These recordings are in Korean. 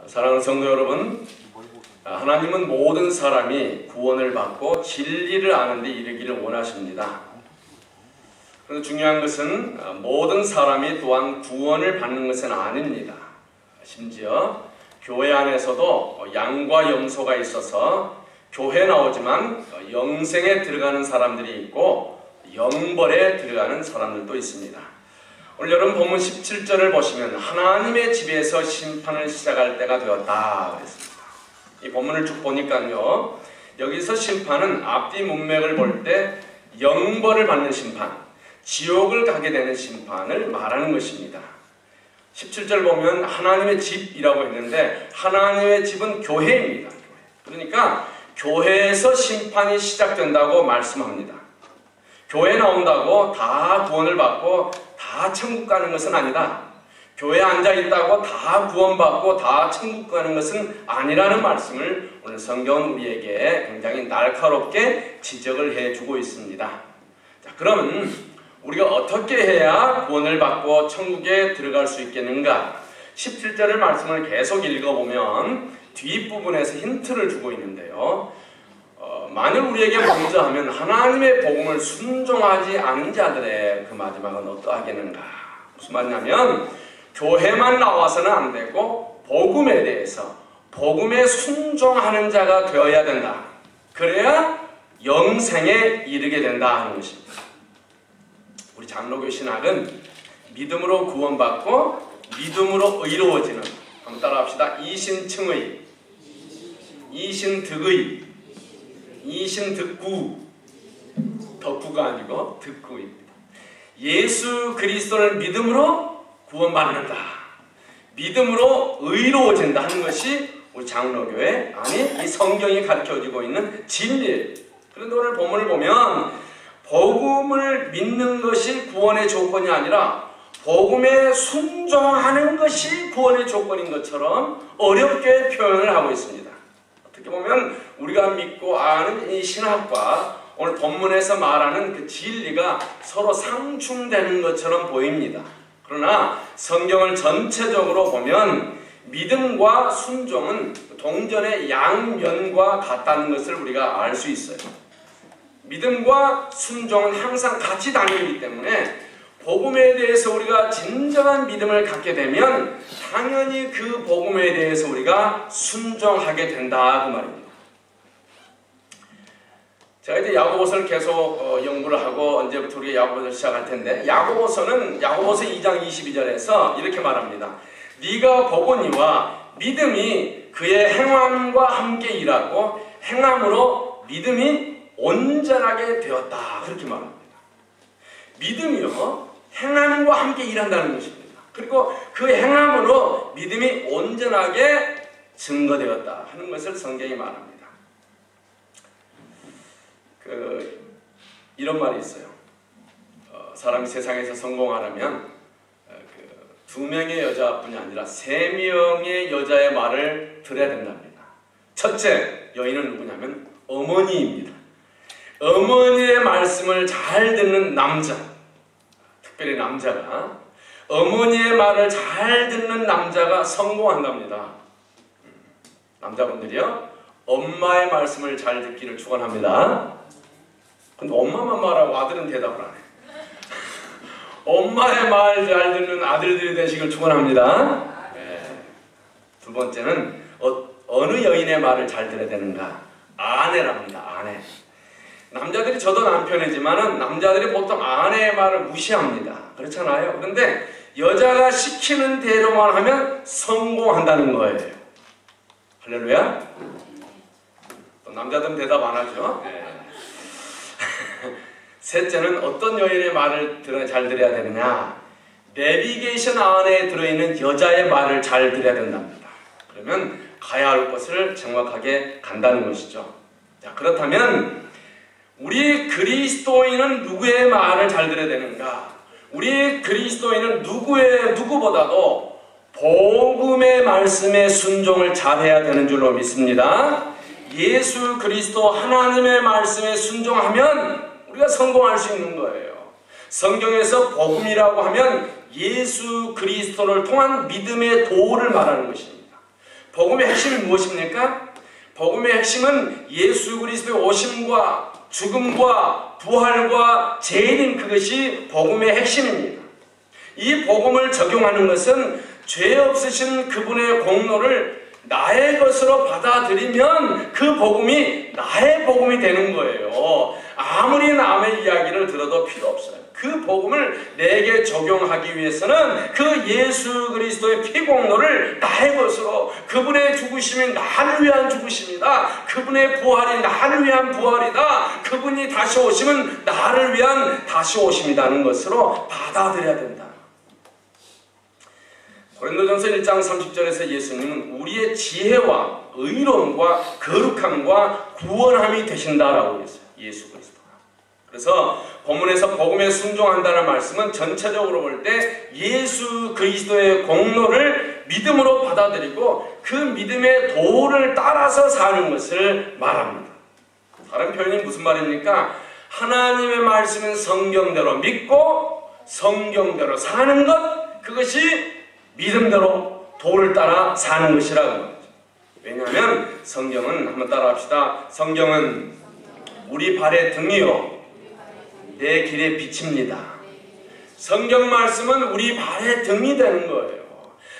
사랑하는 성도 여러분, 하나님은 모든 사람이 구원을 받고 진리를 아는 데 이르기를 원하십니다. 그런데 중요한 것은 모든 사람이 또한 구원을 받는 것은 아닙니다. 심지어 교회 안에서도 양과 염소가 있어서 교회 나오지만 영생에 들어가는 사람들이 있고 영벌에 들어가는 사람들도 있습니다. 오늘 여러분 본문 17절을 보시면 하나님의 집에서 심판을 시작할 때가 되었다 그랬습니다. 이 본문을 쭉 보니까요, 여기서 심판은 앞뒤 문맥을 볼 때 영벌을 받는 심판, 지옥을 가게 되는 심판을 말하는 것입니다. 17절 보면 하나님의 집이라고 했는데 하나님의 집은 교회입니다. 그러니까 교회에서 심판이 시작된다고 말씀합니다. 교회 나온다고 다 구원을 받고 다 천국 가는 것은 아니다. 교회에 앉아있다고 다 구원받고 다 천국 가는 것은 아니라는 말씀을 오늘 성경은 우리에게 굉장히 날카롭게 지적을 해주고 있습니다. 자, 그러면 우리가 어떻게 해야 구원을 받고 천국에 들어갈 수 있겠는가? 17절의 말씀을 계속 읽어보면 뒷부분에서 힌트를 주고 있는데요. 만일 우리에게 먼저 하면 하나님의 복음을 순종하지 않은 자들의 그 마지막은 어떠하겠는가? 무슨 말이냐면 교회만 나와서는 안 되고 복음에 대해서 복음에 순종하는 자가 되어야 된다. 그래야 영생에 이르게 된다 하는 것입니다. 우리 장로교 신학은 믿음으로 구원받고 믿음으로 의로워지는, 한번 따라합시다. 이신층의, 이신득의, 이신득구, 덕구가 아니고 득구입니다. 예수 그리스도를 믿음으로 구원받는다, 믿음으로 의로워진다 하는 것이 우리 장로교회, 아니 이 성경이 가르쳐주고 있는 진리예요. 그런데 오늘 본문을 보면 복음을 믿는 것이 구원의 조건이 아니라 복음에 순종하는 것이 구원의 조건인 것처럼 어렵게 표현을 하고 있습니다. 어떻게 보면 우리가 믿고 아는 이 신학과 오늘 본문에서 말하는 그 진리가 서로 상충되는 것처럼 보입니다. 그러나 성경을 전체적으로 보면 믿음과 순종은 동전의 양면과 같다는 것을 우리가 알 수 있어요. 믿음과 순종은 항상 같이 다니기 때문에 복음에 대해서 우리가 진정한 믿음을 갖게 되면 당연히 그 복음에 대해서 우리가 순종하게 된다 그 말입니다. 제가 이제 야고보서를 계속 연구를 하고 언제부터 우리가 야고보서를 시작할 텐데, 야고보서는 야고보서 2장 22절에서 이렇게 말합니다. 네가 보거니와 믿음이 그의 행함과 함께 일하고 행함으로 믿음이 온전하게 되었다 그렇게 말합니다. 믿음이요 행함과 함께 일한다는 것입니다. 그리고 그 행함으로 믿음이 온전하게 증거되었다 하는 것을 성경이 말합니다. 이런 말이 있어요. 사람이 세상에서 성공하려면 2명의 여자뿐이 아니라 3명의 여자의 말을 들어야 된답니다. 첫째 여인은 누구냐면 어머니입니다. 어머니의 말씀을 잘 듣는 남자, 특별히 남자가 어머니의 말을 잘 듣는 남자가 성공한답니다. 남자분들이요 엄마의 말씀을 잘 듣기를 축원합니다. 근데 엄마만 말하고 아들은 대답을 안 해. 엄마의 말 잘 듣는 아들들이 되시길 축원합니다. 네. 두 번째는 어느 여인의 말을 잘 들어야 되는가? 아내랍니다. 아내. 남자들이 저도 남편이지만은 남자들이 보통 아내의 말을 무시합니다. 그렇잖아요. 그런데 여자가 시키는 대로만 하면 성공한다는 거예요. 할렐루야. 또 남자들은 대답 안 하죠. 네. 셋째는 어떤 여인의 말을 잘 들어야 되느냐? 내비게이션 안에 들어있는 여자의 말을 잘 들어야 된답니다. 그러면 가야 할 곳을 정확하게 간다는 것이죠. 자, 그렇다면 우리 그리스도인은 누구의 말을 잘 들어야 되는가? 우리 그리스도인은 누구보다도 복음의 말씀에 순종을 잘해야 되는 줄로 믿습니다. 예수 그리스도 하나님의 말씀에 순종하면 우리가 성공할 수 있는 거예요. 성경에서 복음이라고 하면 예수 그리스도를 통한 믿음의 도를 말하는 것입니다. 복음의 핵심이 무엇입니까? 복음의 핵심은 예수 그리스도의 오심과 죽음과 부활과 재림, 그것이 복음의 핵심입니다. 이 복음을 적용하는 것은 죄 없으신 그분의 공로를 나의 것으로 받아들이면 그 복음이 나의 복음이 되는 거예요. 아무리 남의 이야기를 들어도 필요 없어요. 그 복음을 내게 적용하기 위해서는 그 예수 그리스도의 피공로를 나의 것으로, 그분의 죽으심이 나를 위한 죽으심이다, 그분의 부활이 나를 위한 부활이다, 그분이 다시 오심은 나를 위한 다시 오심이라는 것으로 받아들여야 된다. 고린도전서 1장 30절에서 예수님은 우리의 지혜와 의로움과 거룩함과 구원함이 되신다라고 했어요. 예수 그리스도가. 그래서 본문에서 복음에 순종한다는 말씀은 전체적으로 볼 때 예수 그리스도의 공로를 믿음으로 받아들이고 그 믿음의 도를 따라서 사는 것을 말합니다. 다른 표현이 무슨 말입니까? 하나님의 말씀은 성경대로 믿고 성경대로 사는 것, 그것이 믿음대로 도를 따라 사는 것이라고 합니다. 왜냐하면 성경은, 한번 따라합시다. 성경은 우리 발의 등이요 내 길의 빛입니다. 성경 말씀은 우리 발의 등이 되는 거예요.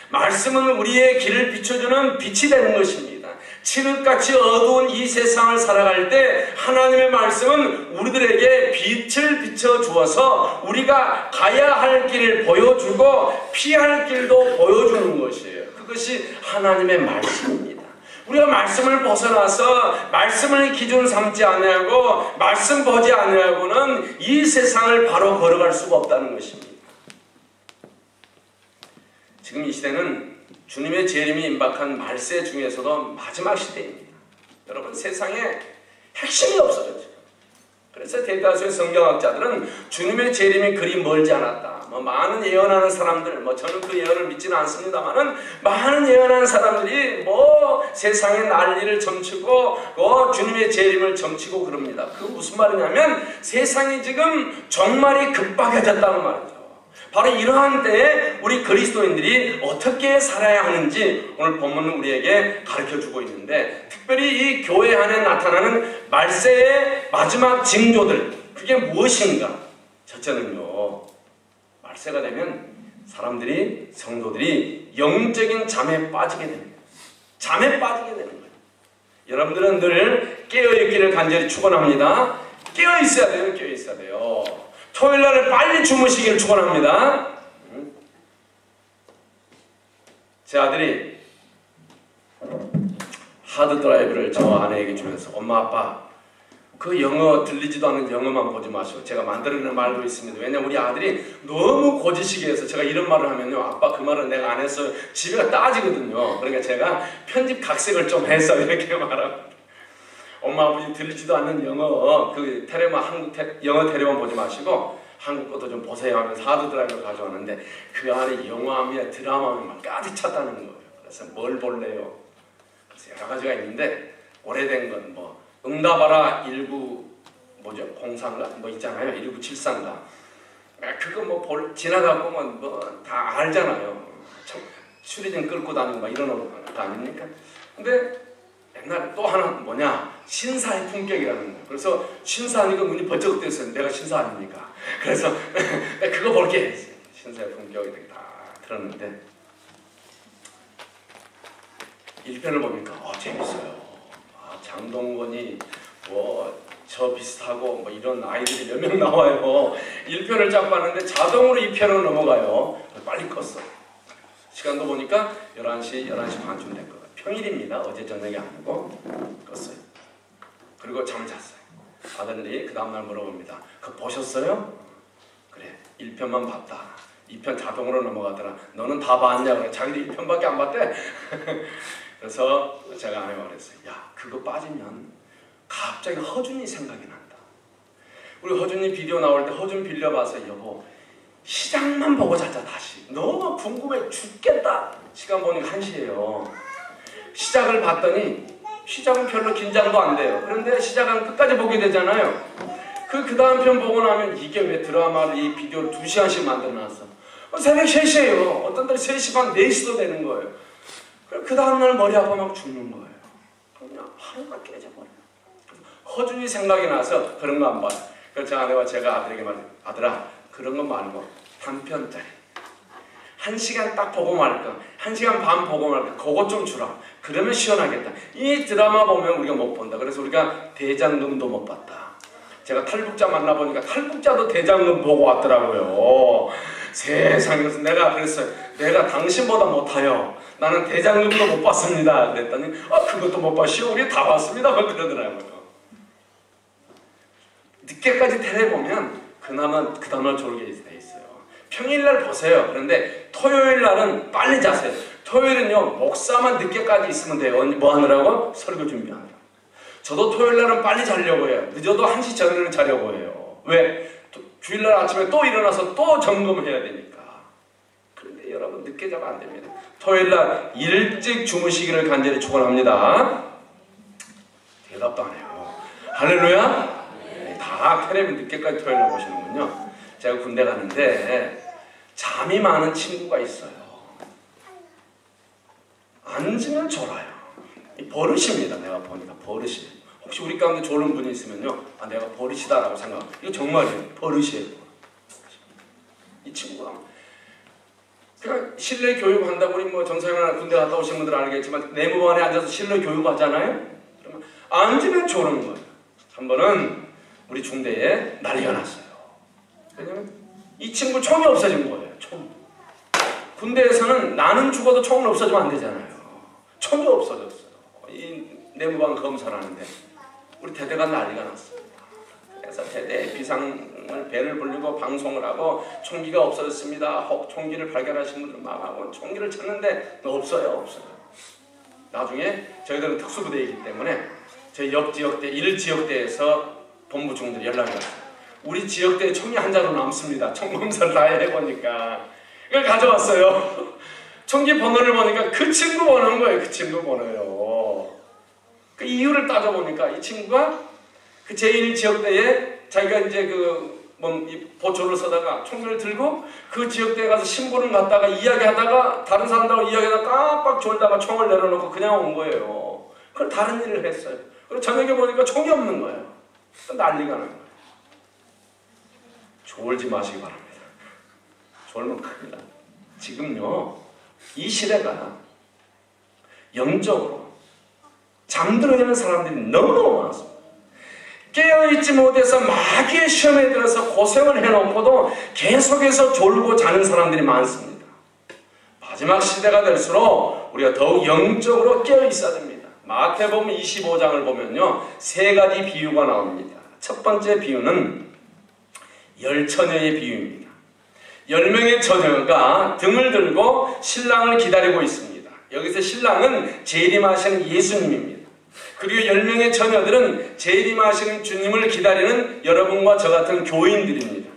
말씀은 우리의 길을 비춰주는 빛이 되는 것입니다. 칠흑같이 어두운 이 세상을 살아갈 때 하나님의 말씀은 우리들에게 빛을 비춰주어서 우리가 가야 할 길을 보여주고 피할 길도 보여주는 것이에요. 그것이 하나님의 말씀입니다. 우리가 말씀을 벗어나서 말씀을 기준 삼지 아니하고 말씀 보지 아니하고는 이 세상을 바로 걸어갈 수가 없다는 것입니다. 지금 이 시대는 주님의 재림이 임박한 말세 중에서도 마지막 시대입니다. 여러분, 세상에 핵심이 없어졌죠. 그래서 대다수의 성경학자들은 주님의 재림이 그리 멀지 않았다. 많은 예언하는 사람들, 저는 그 예언을 믿지는 않습니다만은 많은 예언하는 사람들이 세상의 난리를 점치고 주님의 재림을 점치고 그럽니다. 그 무슨 말이냐면 세상이 지금 종말이 급박해졌다는 말이죠. 바로 이러한 때에 우리 그리스도인들이 어떻게 살아야 하는지 오늘 본문은 우리에게 가르쳐주고 있는데, 특별히 이 교회 안에 나타나는 말세의 마지막 징조들, 그게 무엇인가? 첫째는요, 말세가 되면 사람들이, 성도들이 영적인 잠에 빠지게 됩니다. 잠에 빠지게 되는 거예요. 여러분들은 늘 깨어있기를 간절히 축원합니다. 깨어있어야 돼요. 깨어있어야 돼요. 토요일날 빨리 주무시기를 축원합니다. 제 아들이 하드드라이브를 저 아내에게 주면서, 엄마 아빠 그 영어 들리지도 않는 영어만 보지 마시고 제가 만들어내는 말도 있습니다. 왜냐면 우리 아들이 너무 고지식이 해서 제가 이런 말을 하면요, 아빠 그 말은 내가 안 했어요, 집에가 따지거든요. 그러니까 제가 편집 각색을 좀 해서 이렇게 말합니다. 엄마 아버지 들리지도 않는 영어 그 영어 테레만 보지 마시고 한국 것도 좀 보세요 하면서 하드드라이브를 가져왔는데 그 안에 영화며 드라마며 가득 찼다는 거예요. 그래서 뭘 볼래요? 그래서 여러 가지가 있는데 오래된 건 응답하라 1904인가 있잖아요. 1974인가. 그거 지나가 보면 다 알잖아요. 추리닝 끌고 다니고 이런 거 아닙니까? 근데 옛날에 또 하나 신사의 품격이라는 거예요. 그래서 신사하니까 눈이 번쩍 뜨였어요. 내가 신사 아닙니까? 그래서 그거 볼게 했어요. 신사의 품격이 다 들었는데 1편을 보니까 재밌어요. 장동건이 저 비슷하고 이런 아이들이 몇 명 나와요. 1편을 쫙 봤는데 자동으로 2편으로 넘어가요. 빨리 껐어. 시간도 보니까 11시 반쯤 된 거예요. 평일입니다. 어제 저녁이 아니고 껐어요. 그리고 잠을 잤어요. 아들들이 그 다음날 물어봅니다. 그거 보셨어요? 그래, 1편만 봤다. 2편 자동으로 넘어가더라. 너는 다 봤냐? 그래, 자기들 1편밖에 안 봤대. 그래서 제가 아내가 그랬어요. 야, 그거 빠지면 갑자기 허준이 생각이 난다. 우리 허준이 비디오 나올 때 허준 빌려봐서 여보 시작만 보고 자자. 다시 너무 궁금해 죽겠다. 시간 보니까 1시예요. 시작을 봤더니 시작은 별로 긴장도 안 돼요. 그런데 시작은 끝까지 보게 되잖아요. 그 다음 편 보고 나면 이게 왜 드라마를 이 비디오를 2시간씩 만들어놨어. 새벽 3시예요. 어떤 때는 3시 반 4시도 되는 거예요. 그 다음날 머리 아파 막 죽는 거예요. 그냥 하루가 깨져버려요. 허준이 생각이 나서 그런 거 안 봐요. 그래서 제 아내와 제가 아들에게 말해요. 아들아, 그런 거 말고 단편짜리 1시간 딱 보고 말까, 1시간 반 보고 말까, 그것 좀 주라. 그러면 시원하겠다. 이 드라마 보면 우리가 못 본다. 그래서 우리가 대장금도 못 봤다. 제가 탈북자 만나보니까 탈북자도 대장금 보고 왔더라고요. 세상에. 그래서 내가 그랬어요. 내가 당신보다 못해요. 나는 대장금도 못 봤습니다. 그랬더니 그것도 못 봤시오. 우리 다 봤습니다. 그러더라고요. 늦게까지 텔레 보면 그나마 그 다음날 졸게 돼 있어요. 평일날 보세요. 그런데 토요일날은 빨리 자세요. 토요일은요, 목사만 늦게까지 있으면 돼요. 뭐 하느라고? 설교 준비하느라고. 저도 토요일날은 빨리 자려고 해요. 늦어도 1시 전에는 자려고 해요. 왜? 주일날 아침에 또 일어나서 또 점검해야 되니까. 그런데 여러분, 늦게 자면 안 됩니다. 토요일날 일찍 주무시기를 간절히 축원합니다. 대답도 안 해요. 할렐루야? 네, 다 텔레비 늦게까지 토요일날 보시는군요. 제가 군대 가는데 잠이 많은 친구가 있어요. 앉으면 졸아요. 버릇입니다. 내가 보니까 버릇이에요. 혹시 우리 가운데 졸은 분이 있으면요, 내가 버릇이다라고 생각해요. 이거 정말이에요. 버릇이에요. 이 친구가 그러니까 실내 교육 한다고, 우리 뭐 전사님이나 군대 갔다 오신 분들은 알겠지만 내무반에 앉아서 실내 교육 하잖아요. 그러면 앉으면 졸은 거예요. 한 번은 우리 중대에 난리가 났어요. 왜냐면 이 친구 총이 없어진 거예요. 총. 군대에서는 나는 죽어도 총은 없어지면 안 되잖아요. 총이 없어졌어요. 이 내무반 검사를 하는데 우리 대대가 난리가 났습니다. 그래서 대대 비상을 배를 불리고 방송을 하고 총기가 없어졌습니다. 총기를 발견하신 분들은 망하고 총기를 찾는데 없어요. 나중에 저희들은 특수부대이기 때문에 저희 옆지역대 1지역대에서 본부중들이 연락이 왔어요. 우리 지역대에 총이 한 자루 남습니다. 총검사를 다 해보니까 이걸 가져왔어요. 총기 번호를 보니까 그 친구 번호인 거예요. 그 친구 번호요. 그 이유를 따져보니까 이 친구가 그 제1지역대에 자기가 이제 이 보초를 써다가 총기를 들고 그 지역대에 가서 신분을 갖다가 이야기하다가 다른 사람들하고 이야기하다가 깜빡 졸다가 총을 내려놓고 그냥 온 거예요. 그걸 다른 일을 했어요. 그리고 저녁에 보니까 총이 없는 거예요. 난리가 난 거예요. 졸지 마시기 바랍니다. 졸면 큰일 나. 지금요, 이 시대가 영적으로 잠들어 있는 사람들이 너무너무 많습니다. 깨어있지 못해서 마귀의 시험에 들어서 고생을 해놓고도 계속해서 졸고 자는 사람들이 많습니다. 마지막 시대가 될수록 우리가 더욱 영적으로 깨어있어야 됩니다. 마태복음 25장을 보면요, 3가지 비유가 나옵니다. 첫 번째 비유는 10처녀의 비유입니다. 10명의 처녀가 등을 들고 신랑을 기다리고 있습니다. 여기서 신랑은 재림하시는 예수님입니다. 그리고 10명의 처녀들은 재림하시는 주님을 기다리는 여러분과 저 같은 교인들입니다.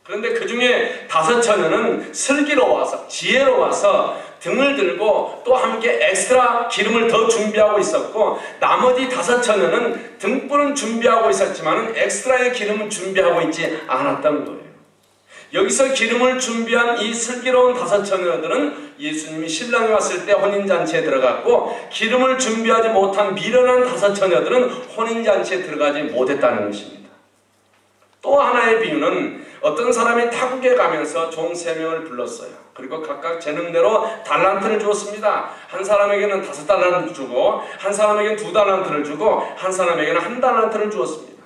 그런데 그 중에 5처녀는 슬기로워서, 지혜로워서 등을 들고 또 함께 엑스트라 기름을 더 준비하고 있었고, 나머지 5처녀는 등불은 준비하고 있었지만 엑스트라의 기름은 준비하고 있지 않았던 거예요. 여기서 기름을 준비한 이 슬기로운 5처녀들은 예수님이 신랑이 왔을 때 혼인잔치에 들어갔고, 기름을 준비하지 못한 미련한 5처녀들은 혼인잔치에 들어가지 못했다는 것입니다. 또 하나의 비유는 어떤 사람이 타국에 가면서 종 3명을 불렀어요. 그리고 각각 재능대로 달란트를 주었습니다. 한 사람에게는 5달란트 주고, 한 사람에게는 2달란트를 주고, 한 사람에게는 1달란트를 주었습니다.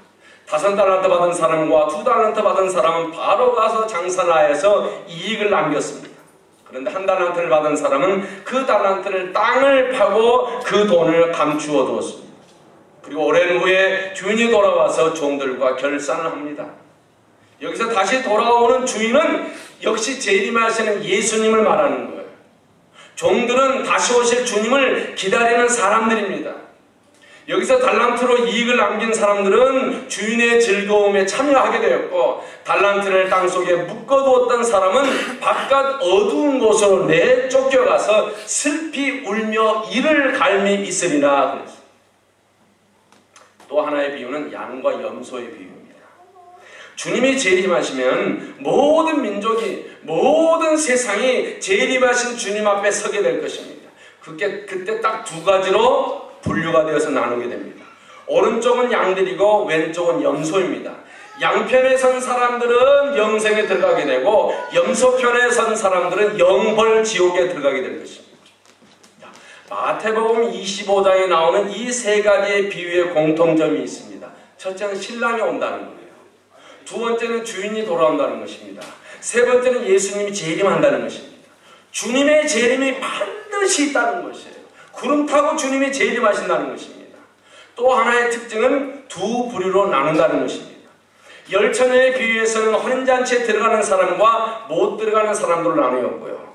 5달란트 받은 사람과 2달란트 받은 사람은 바로 가서 장사나에서 이익을 남겼습니다. 그런데 1달란트를 받은 사람은 그 달란트를 땅을 파고 그 돈을 감추어 두었습니다. 그리고 오랜 후에 주인이 돌아와서 종들과 결산을 합니다. 여기서 다시 돌아오는 주인은 역시 재림하시는 예수님을 말하는 거예요. 종들은 다시 오실 주님을 기다리는 사람들입니다. 여기서 달란트로 이익을 남긴 사람들은 주인의 즐거움에 참여하게 되었고, 달란트를 땅속에 묶어두었던 사람은 바깥 어두운 곳으로 내쫓겨가서 슬피 울며 이를 갈미 있으리라 그랬어요. 또 하나의 비유는 양과 염소의 비유입니다. 주님이 재림하시면 모든 민족이, 모든 세상이 재림하신 주님 앞에 서게 될 것입니다. 그때 딱 두 가지로 분류가 되어서 나누게 됩니다. 오른쪽은 양들이고 왼쪽은 염소입니다. 양편에 선 사람들은 영생에 들어가게 되고 염소편에 선 사람들은 영벌 지옥에 들어가게 될 것입니다. 자, 마태복음 25장에 나오는 이 세 가지의 비유의 공통점이 있습니다. 첫째는 신랑이 온다는 거예요. 두 번째는 주인이 돌아온다는 것입니다. 세 번째는 예수님이 재림한다는 것입니다. 주님의 재림이 반드시 있다는 것이에요. 구름 타고 주님이 재림하신다는 것입니다. 또 하나의 특징은 두 부류로 나눈다는 것입니다. 열처녀의 비유에서는 혼인잔치에 들어가는 사람과 못 들어가는 사람들로 나누었고요.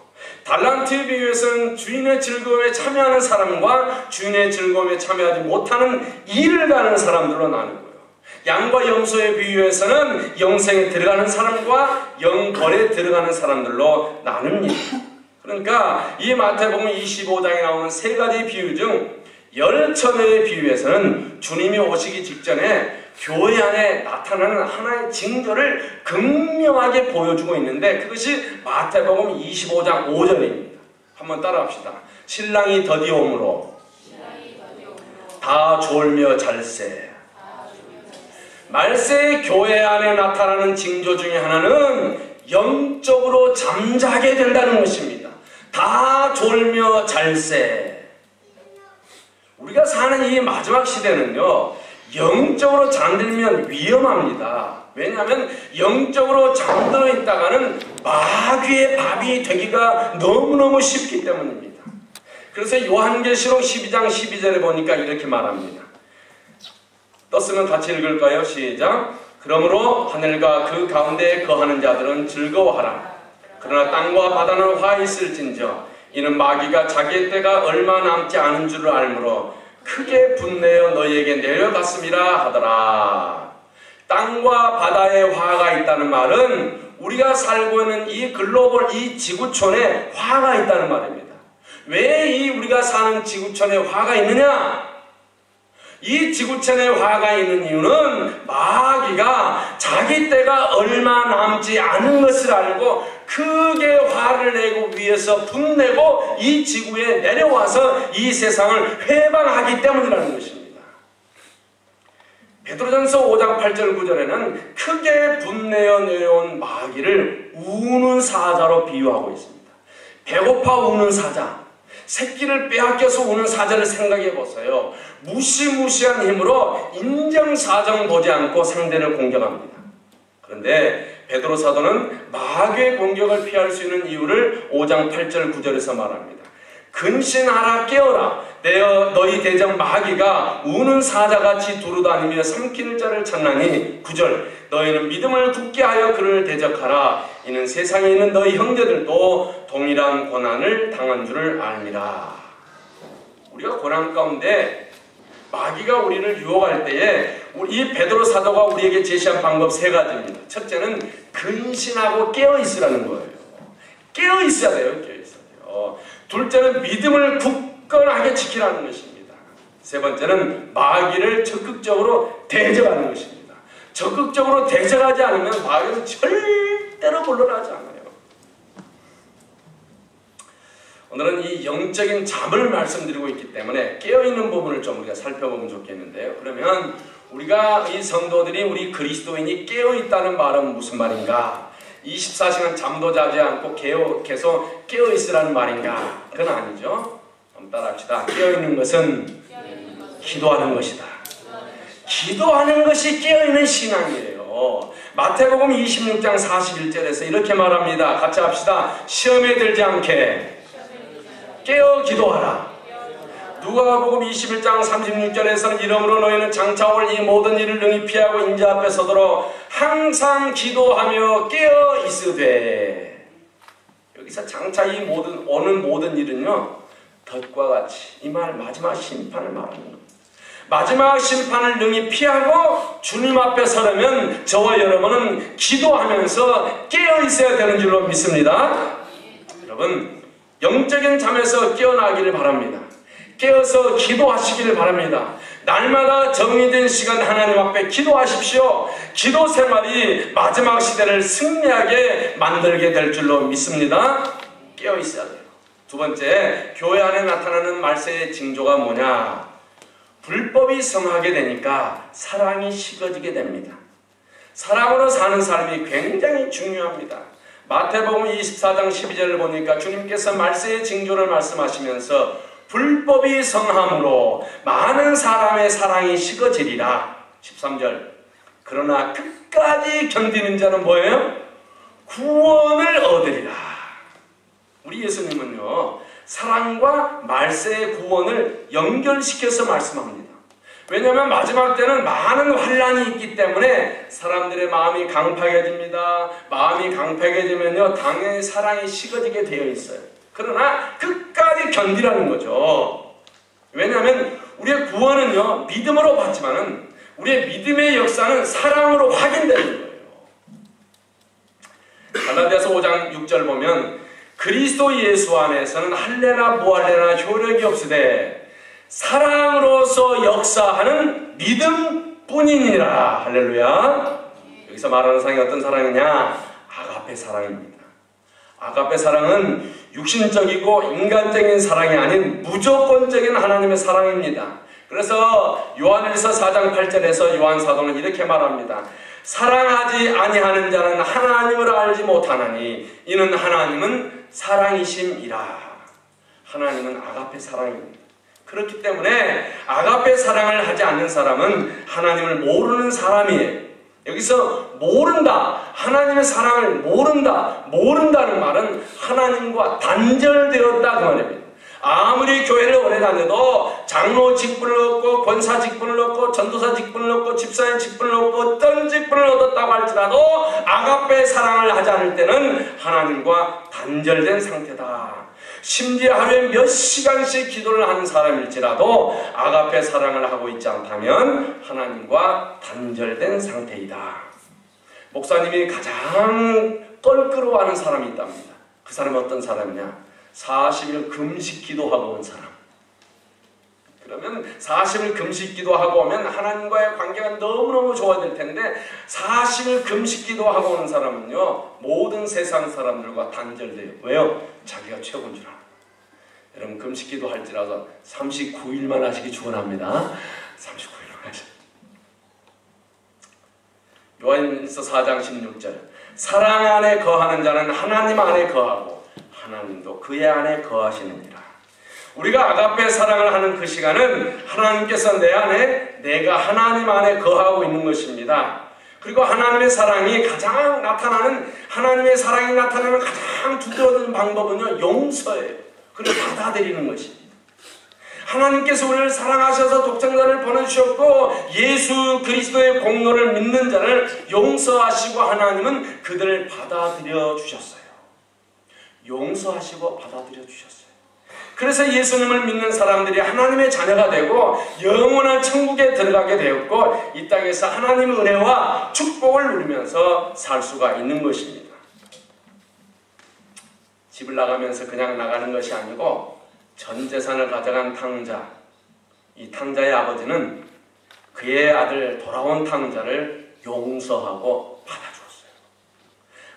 달란트의 비유에서는 주인의 즐거움에 참여하는 사람과 주인의 즐거움에 참여하지 못하는 일을 가는 사람들로 나누고요. 양과 염소의 비유에서는 영생에 들어가는 사람과 영벌에 들어가는 사람들로 나눕니다. 그러니까 이 마태복음 25장에 나오는 세 가지 비유 중 열처녀의 비유에서는 주님이 오시기 직전에 교회 안에 나타나는 하나의 징조를 극명하게 보여주고 있는데 그것이 마태복음 25장 5절입니다. 한번 따라합시다. 신랑이 더디어 오므로 다 졸며 잘세. 말세의 교회 안에 나타나는 징조 중에 하나는 영적으로 잠자게 된다는 것입니다. 다 졸며 잘세. 우리가 사는 이 마지막 시대는요, 영적으로 잠들면 위험합니다. 왜냐하면 영적으로 잠들어 있다가는 마귀의 밥이 되기가 너무너무 쉽기 때문입니다. 그래서 요한계시록 12장 12절에 보니까 이렇게 말합니다. 떴으면 같이 읽을까요? 시작. 그러므로 하늘과 그 가운데에 거하는 자들은 즐거워하라. 그러나 땅과 바다는 화 있을진저 이는 마귀가 자기의 때가 얼마 남지 않은 줄을 알므로 크게 분내어 너희에게 내려갔음이라 하더라. 땅과 바다에 화가 있다는 말은 우리가 살고 있는 이 글로벌 이 지구촌에 화가 있다는 말입니다. 왜 이 우리가 사는 지구촌에 화가 있느냐? 이 지구촌에 화가 있는 이유는 마귀가 자기 때가 얼마 남지 않은 것을 알고 크게 화를 내고 위에서 분내고 이 지구에 내려와서 이 세상을 회방하기 때문이라는 것입니다. 베드로전서 5장 8절 9절에는 크게 분내어 내려온 마귀를 우는 사자로 비유하고 있습니다. 배고파 우는 사자, 새끼를 빼앗겨서 우는 사자를 생각해 보세요. 무시무시한 힘으로 인정사정 보지 않고 상대를 공격합니다. 그런데 베드로 사도는 마귀의 공격을 피할 수 있는 이유를 5장 8절 9절에서 말합니다. 근신하라 깨어라. 너희 대적 마귀가 우는 사자같이 두루다니며 삼킬 자를 찾나니 9절 너희는 믿음을 굳게 하여 그를 대적하라. 이는 세상에 있는 너희 형제들도 동일한 고난을 당한 줄을 알미라. 우리가 고난 가운데 마귀가 우리를 유혹할 때에 이 베드로 사도가 우리에게 제시한 방법 세 가지입니다. 첫째는 근신하고 깨어있으라는 거예요. 깨어있어야 돼요. 깨어있어야 돼요. 둘째는 믿음을 굳건하게 지키라는 것입니다. 세 번째는 마귀를 적극적으로 대적하는 것입니다. 적극적으로 대적하지 않으면 마귀는 절대로 물러나지 않아요. 오늘은 이 영적인 잠을 말씀드리고 있기 때문에 깨어있는 부분을 좀 우리가 살펴보면 좋겠는데요. 그러면 우리가 이 성도들이 우리 그리스도인이 깨어있다는 말은 무슨 말인가? 24시간 잠도 자지 않고 계속 깨어있으라는 말인가? 그건 아니죠. 한번 따라합시다. 깨어있는 것은 기도하는 것이다. 기도하는 것이 깨어있는 신앙이에요. 마태복음 26장 41절에서 이렇게 말합니다. 같이 합시다. 시험에 들지 않게 깨어 기도하라. 누가복음 21장 36절에서는 이러므로 너희는 장차 올 이 모든 일을 능히 피하고 인자 앞에 서도록 항상 기도하며 깨어 있으되. 여기서 장차 이 오는 모든 일은요, 덫과 같이 이 말 마지막 심판을 말하는 겁니다. 마지막 심판을 능히 피하고 주님 앞에 서려면 저와 여러분은 기도하면서 깨어 있어야 되는 줄로 믿습니다. 여러분, 영적인 잠에서 깨어나기를 바랍니다. 깨어서 기도하시기를 바랍니다. 날마다 정해진 시간 하나님 앞에 기도하십시오. 기도 생활이 마지막 시대를 승리하게 만들게 될 줄로 믿습니다. 깨어 있어야 돼요. 두 번째, 교회 안에 나타나는 말세의 징조가 뭐냐? 불법이 성하게 되니까 사랑이 식어지게 됩니다. 사랑으로 사는 삶이 굉장히 중요합니다. 마태복음 24장 12절을 보니까 주님께서 말세의 징조를 말씀하시면서 불법이 성함으로 많은 사람의 사랑이 식어지리라. 13절. 그러나 끝까지 견디는 자는 뭐예요? 구원을 얻으리라. 우리 예수님은요, 사랑과 말세의 구원을 연결시켜서 말씀합니다. 왜냐하면 마지막 때는 많은 환란이 있기 때문에 사람들의 마음이 강팍해집니다. 마음이 강팍해지면요, 당연히 사랑이 식어지게 되어 있어요. 그러나 끝까지 견디라는 거죠. 왜냐하면 우리의 구원은요, 믿음으로 받지만은 우리의 믿음의 역사는 사랑으로 확인되는 거예요. 갈라디아서 5장 6절 보면 그리스도 예수 안에서는 할례나 무할례나 효력이 없으되 사랑으로서 역사하는 믿음뿐이니라. 할렐루야. 여기서 말하는 사랑이 어떤 사랑이냐? 아가페 사랑입니다. 아가페 사랑은 육신적이고 인간적인 사랑이 아닌 무조건적인 하나님의 사랑입니다. 그래서 요한일서 4장 8절에서 요한 사도는 이렇게 말합니다. 사랑하지 아니하는 자는 하나님을 알지 못하나니 이는 하나님은 사랑이심이라. 하나님은 아가페 사랑입니다. 그렇기 때문에 아가페 사랑을 하지 않는 사람은 하나님을 모르는 사람이에요. 여기서 모른다, 하나님의 사랑을 모른다는 말은 하나님과 단절되었다 그 말입니다. 아무리 교회를 오래 다녀도 장로 직분을 얻고 권사 직분을 얻고 전도사 직분을 얻고 집사님 직분을 얻고 어떤 직분을 얻었다고 할지라도 아가페 사랑을 하지 않을 때는 하나님과 단절된 상태다. 심지어 하루에 몇 시간씩 기도를 하는 사람일지라도 아가페 사랑을 하고 있지 않다면 하나님과 단절된 상태이다. 목사님이 가장 껄끄러워하는 사람이 있답니다. 그 사람은 어떤 사람이냐? 40일 금식 기도하고 온 사람. 그러면 40일 금식 기도하고 오면 하나님과의 관계가 너무너무 좋아질 텐데 40일 금식 기도하고 오는 사람은요, 모든 세상 사람들과 단절돼요. 왜요? 자기가 최고인 줄 알아. 여러분 금식 기도할지라도 39일만 하시기 축원합니다. 39일만 하시. 요한일서 4장 16절. 사랑 안에 거하는 자는 하나님 안에 거하고 하나님도 그의 안에 거하시느니라. 우리가 아가페 사랑을 하는 그 시간은 하나님께서 내 안에, 내가 하나님 안에 거하고 있는 것입니다. 그리고 하나님의 사랑이 하나님의 사랑이 나타나는 가장 두드러진 방법은요, 용서예요. 그리고 받아들이는 것입니다. 하나님께서 우리를 사랑하셔서 독생자를 보내주셨고 예수 그리스도의 공로를 믿는 자를 용서하시고 하나님은 그들을 받아들여 주셨어요. 용서하시고 받아들여 주셨어요. 그래서 예수님을 믿는 사람들이 하나님의 자녀가 되고 영원한 천국에 들어가게 되었고 이 땅에서 하나님의 은혜와 축복을 누리면서 살 수가 있는 것입니다. 집을 나가면서 그냥 나가는 것이 아니고 전 재산을 가져간 탕자, 이 탕자의 아버지는 그의 아들 돌아온 탕자를 용서하고 받아주었어요.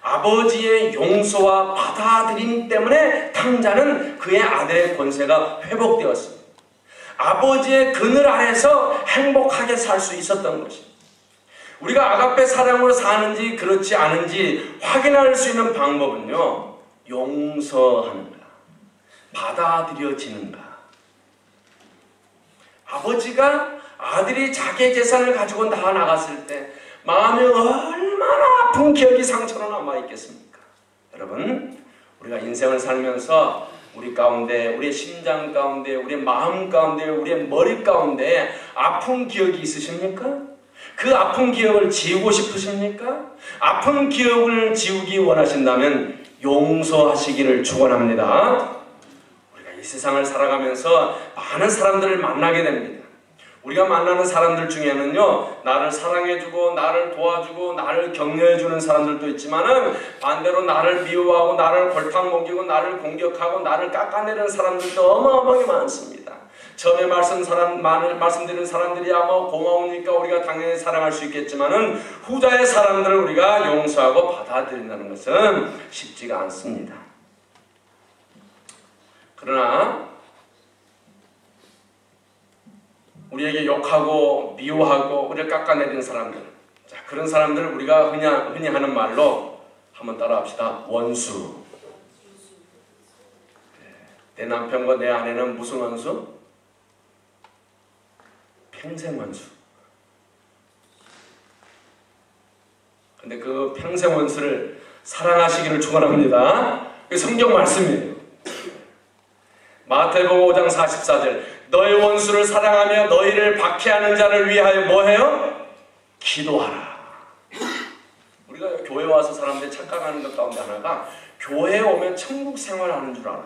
아버지의 용서와 받아들임 때문에 탕자는 그의 아들의 권세가 회복되었습니다. 아버지의 그늘 아래서 행복하게 살 수 있었던 것입니다. 우리가 아가페 사랑으로 사는지 그렇지 않은지 확인할 수 있는 방법은요, 용서하는가, 받아들여지는가. 아버지가 아들이 자기 재산을 가지고 다 나갔을 때 마음이 얼마나 아픈 기억이 상처로 남아있겠습니까? 여러분, 우리가 인생을 살면서 우리 가운데, 우리의 심장 가운데, 우리의 마음 가운데, 우리의 머리 가운데 아픈 기억이 있으십니까? 그 아픈 기억을 지우고 싶으십니까? 아픈 기억을 지우기 원하신다면 용서하시기를 축원합니다. 우리가 이 세상을 살아가면서 많은 사람들을 만나게 됩니다. 우리가 만나는 사람들 중에는요, 나를 사랑해주고 나를 도와주고 나를 격려해주는 사람들도 있지만은 반대로 나를 미워하고 나를 골탕 먹이고 나를 공격하고 나를 깎아내리는 사람들도 어마어마하게 많습니다. 처음에 말씀드린 사람들이야 뭐 고마우니까 우리가 당연히 사랑할 수 있겠지만은 후자의 사람들을 우리가 용서하고 받아들인다는 것은 쉽지가 않습니다. 그러나 우리에게 욕하고 미워하고 우리를 깎아내리는 사람들, 자, 그런 사람들을 우리가 흔히 하는 말로 한번 따라합시다. 원수. 내 남편과 내 아내는 무슨 원수? 평생 원수. 근데 그 평생 원수를 사랑하시기를 축원합니다. 그 성경 말씀이에요. 마태복음 5장 44절, 너희 원수를 사랑하며 너희를 박해하는 자를 위하여 뭐해요? 기도하라. 우리가 교회 와서 사람들이 착각하는 것 가운데 하나가 교회에 오면 천국 생활하는 줄 알아요.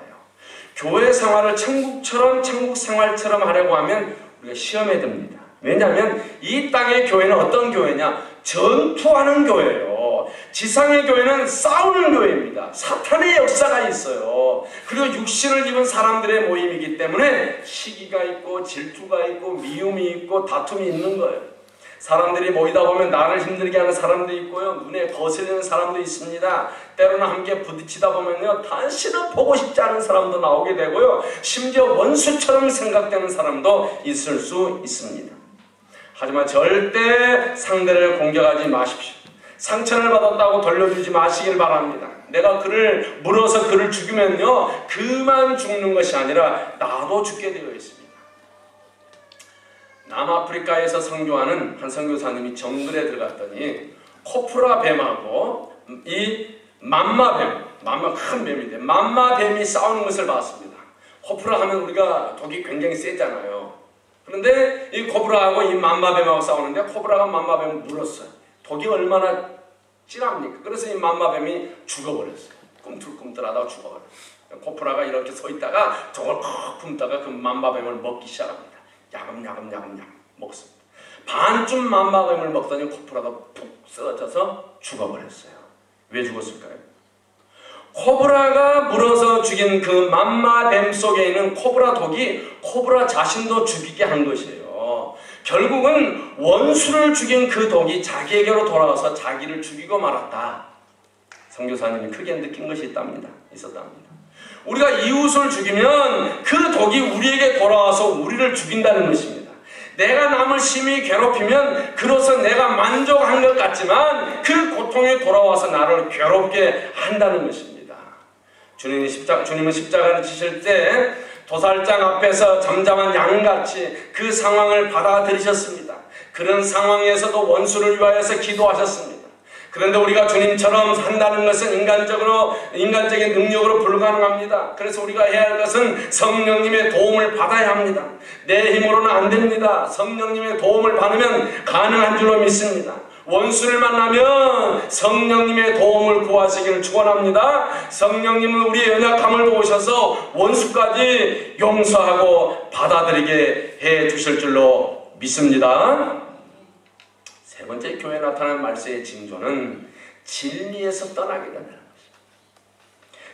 교회 생활을 천국 생활처럼 하려고 하면 우리가 시험에 듭니다. 왜냐하면 이 땅의 교회는 어떤 교회냐? 전투하는 교회예요. 지상의 교회는 싸우는 교회입니다. 사탄의 역사가 있어요. 그리고 육신을 입은 사람들의 모임이기 때문에 시기가 있고 질투가 있고 미움이 있고 다툼이 있는 거예요. 사람들이 모이다 보면 나를 힘들게 하는 사람도 있고요. 눈에 거슬리는 사람도 있습니다. 때로는 함께 부딪히다 보면요. 다시는 보고 싶지 않은 사람도 나오게 되고요. 심지어 원수처럼 생각되는 사람도 있을 수 있습니다. 하지만 절대 상대를 공격하지 마십시오. 상처를 받았다고 돌려주지 마시길 바랍니다. 내가 그를 물어서 그를 죽이면요. 그만 죽는 것이 아니라 나도 죽게 되어 있습니다. 남아프리카에서 선교하는 한 선교사님이 정글에 들어갔더니 코프라 뱀하고 이 맘마뱀, 큰 뱀인데 맘마뱀이 싸우는 것을 봤습니다. 코프라 하면 우리가 독이 굉장히 세잖아요. 그런데 이 코브라하고 이 맘마뱀하고 싸우는데 코브라가 맘마뱀을 물었어요. 독이 얼마나 진합니까? 그래서 이 맘마뱀이 죽어버렸어요. 꿈틀꿈틀하다가 죽어버렸어요. 코브라가 이렇게 서 있다가 독을 콕 품다가 그 맘마뱀을 먹기 시작합니다. 야금야금 먹습니다. 반쯤 맘마뱀을 먹더니 코브라가 푹 쓰러져서 죽어버렸어요. 왜 죽었을까요? 코브라가 물어서 죽인 그 맘마뱀 속에 있는 코브라 독이 코브라 자신도 죽이게 한 것이에요. 결국은 원수를 죽인 그 독이 자기에게로 돌아와서 자기를 죽이고 말았다. 선교사님이 크게 느낀 것이 있었답니다. 우리가 이웃을 죽이면 그 독이 우리에게 돌아와서 우리를 죽인다는 것입니다. 내가 남을 심히 괴롭히면 그로서 내가 만족한 것 같지만 그 고통이 돌아와서 나를 괴롭게 한다는 것입니다. 주님은 십자가를 지실 때 도살장 앞에서 잠잠한 양같이 그 상황을 받아들이셨습니다. 그런 상황에서도 원수를 위하여서 기도하셨습니다. 그런데 우리가 주님처럼 산다는 것은 인간적인 능력으로 불가능합니다. 그래서 우리가 해야 할 것은 성령님의 도움을 받아야 합니다. 내 힘으로는 안 됩니다. 성령님의 도움을 받으면 가능한 줄로 믿습니다. 원수를 만나면 성령님의 도움을 구하시기를 축원합니다. 성령님은 우리의 연약함을 보셔서 원수까지 용서하고 받아들이게 해 주실 줄로 믿습니다. 세 번째 교회에 나타난 말세의 징조는 진리에서 떠나게 된다는 것입니다.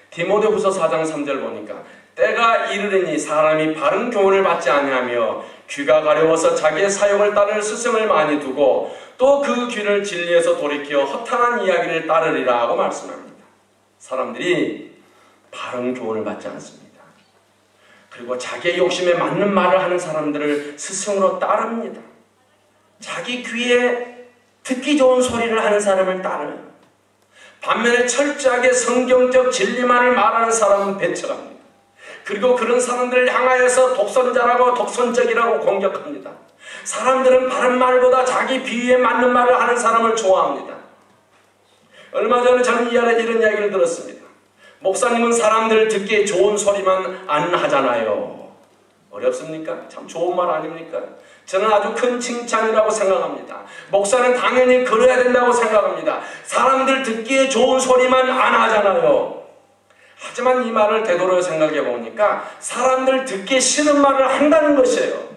디모데후서 4장 3절 보니까 때가 이르리니 사람이 바른 교훈을 받지 아니하며 귀가 가려워서 자기의 사욕을 따를 스승을 많이 두고 또 그 귀를 진리에서 돌이켜 허탄한 이야기를 따르리라 하고 말씀합니다. 사람들이 바른 교훈을 받지 않습니다. 그리고 자기의 욕심에 맞는 말을 하는 사람들을 스승으로 따릅니다. 자기 귀에 듣기 좋은 소리를 하는 사람을 따르는, 반면에 철저하게 성경적 진리만을 말하는 사람은 배척합니다. 그리고 그런 사람들을 향하여서 독선자라고 독선적이라고 공격합니다. 사람들은 바른 말보다 자기 비위에 맞는 말을 하는 사람을 좋아합니다. 얼마 전에 저는 이런 이야기를 들었습니다. 목사님은 사람들 듣기에 좋은 소리만 안 하잖아요. 어렵습니까? 참 좋은 말 아닙니까? 저는 아주 큰 칭찬이라고 생각합니다. 목사는 당연히 그래야 된다고 생각합니다. 사람들 듣기에 좋은 소리만 안 하잖아요. 하지만 이 말을 되돌아 생각해 보니까 사람들 듣기 싫은 말을 한다는 것이에요.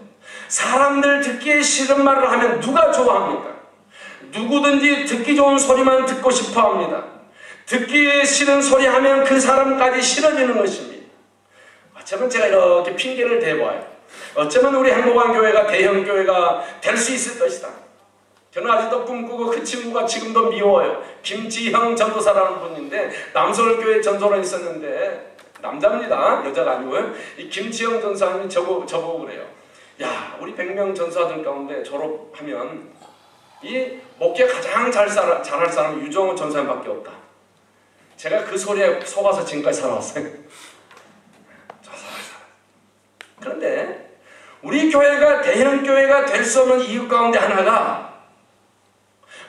사람들 듣기 싫은 말을 하면 누가 좋아합니까? 누구든지 듣기 좋은 소리만 듣고 싶어 합니다. 듣기 싫은 소리 하면 그 사람까지 싫어지는 것입니다. 어쩌면 제가 이렇게 핑계를 대봐요. 어쩌면 우리 행복한 교회가 대형 교회가 될 수 있을 것이다. 저는 아직도 꿈꾸고 그 친구가 지금도 미워요. 김지형 전도사라는 분인데 남서울교회 전도로 있었는데 남자입니다. 여자가 아니고요. 이 김지영 전사님이 저보고 그래요. 야, 우리 100명 전사들 가운데 졸업하면 이 목회 가장 잘할 사람은 유정호 전사님밖에 없다. 제가 그 소리에 속아서 지금까지 살아왔어요. 그런데 우리 교회가 대형 교회가 될 수 없는 이유 가운데 하나가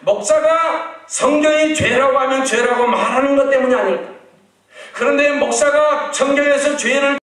목사가 성경이 죄라고 하면 죄라고 말하는 것 때문이 아닐까. 그런데 목사가 성경에서 죄를